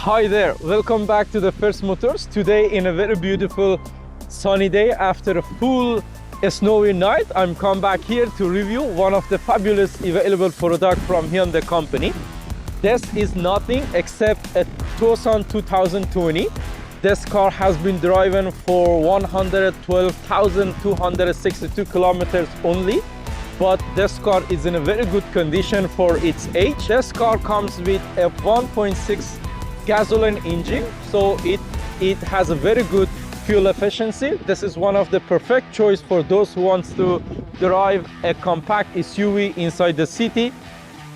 Hi there, welcome back to the First Motors. Today in a very beautiful sunny day after a full snowy night, I'm come back here to review one of the fabulous available product from Hyundai company. This is nothing except a Tucson 2020. This car has been driven for 112,262 kilometers only, but this car is in a very good condition for its age. This car comes with a 1.6 gasoline engine, so it has a very good fuel efficiency. This is one of the perfect choice for those who wants to drive a compact SUV inside the city.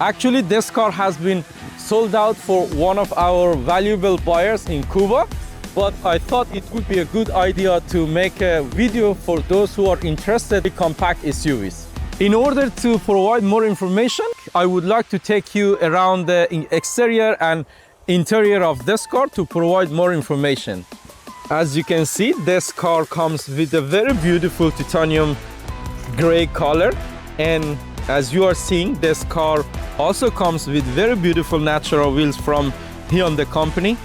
Actually, this car has been sold out for one of our valuable buyers in Cuba, but I thought it would be a good idea to make a video for those who are interested in compact SUVs. In order to provide more information, I would like to take you around the exterior and interior of this car to provide more information. As you can see, this car comes with a very beautiful titanium gray color, and as you are seeing, this car also comes with very beautiful natural wheels from Hyundai company.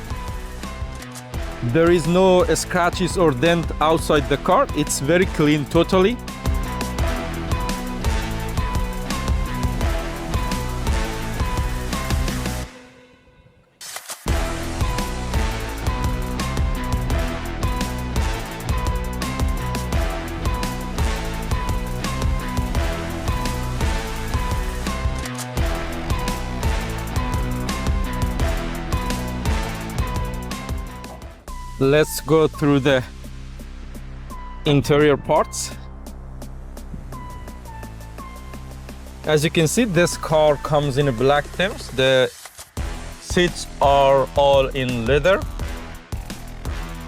There is no scratches or dent outside the car. It's very clean totally. Let's go through the interior parts. As you can see, this car comes in a black themes. The seats are all in leather.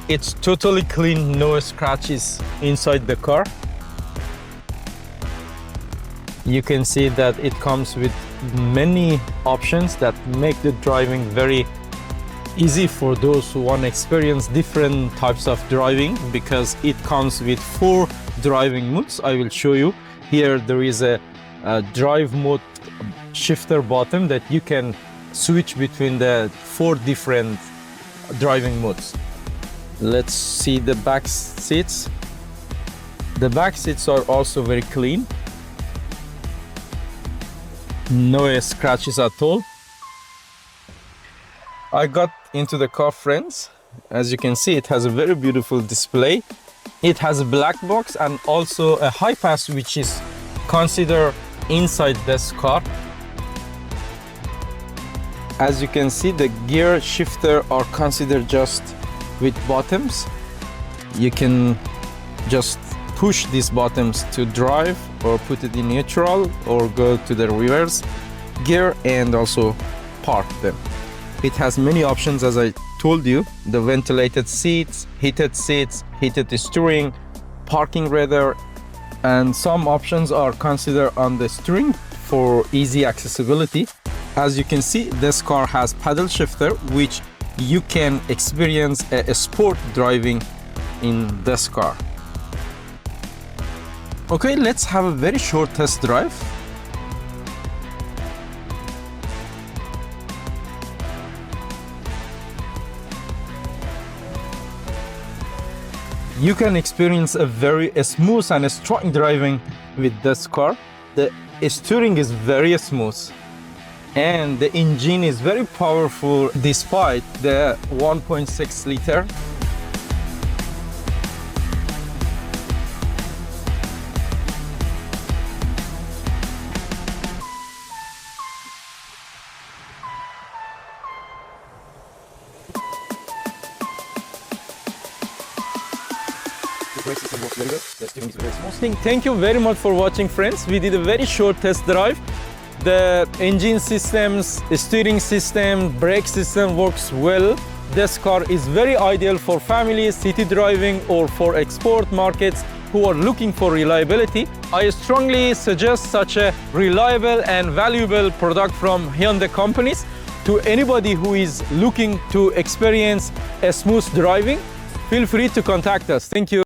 It's totally clean, no scratches inside the car. You can see that it comes with many options that make the driving very easy for those who want to experience different types of driving, because it comes with 4 driving modes. I will show you. Here there is a drive mode shifter button that you can switch between the 4 different driving modes. Let's see the back seats. The back seats are also very clean. No scratches at all. I got into the car, friends. As you can see, it has a very beautiful display. It has a black box and also a high pass, which is considered inside this car. As you can see, the gear shifter are considered just with buttons. You can just push these buttons to drive or put it in neutral or go to the reverse gear and also park them. It has many options, as I told you. The ventilated seats, heated steering, parking radar, and some options are considered on the steering for easy accessibility. As you can see, this car has paddle shifter, which you can experience a sport driving in this car. Okay, let's have a very short test drive. You can experience a very smooth and strong driving with this car. The steering is very smooth and the engine is very powerful despite the 1.6 liter. Thank you very much for watching, friends. We did a very short test drive. The engine systems, steering system, brake system works well. This car is very ideal for families, city driving, or for export markets who are looking for reliability. I strongly suggest such a reliable and valuable product from Hyundai companies to anybody who is looking to experience a smooth driving. Feel free to contact us. Thank you.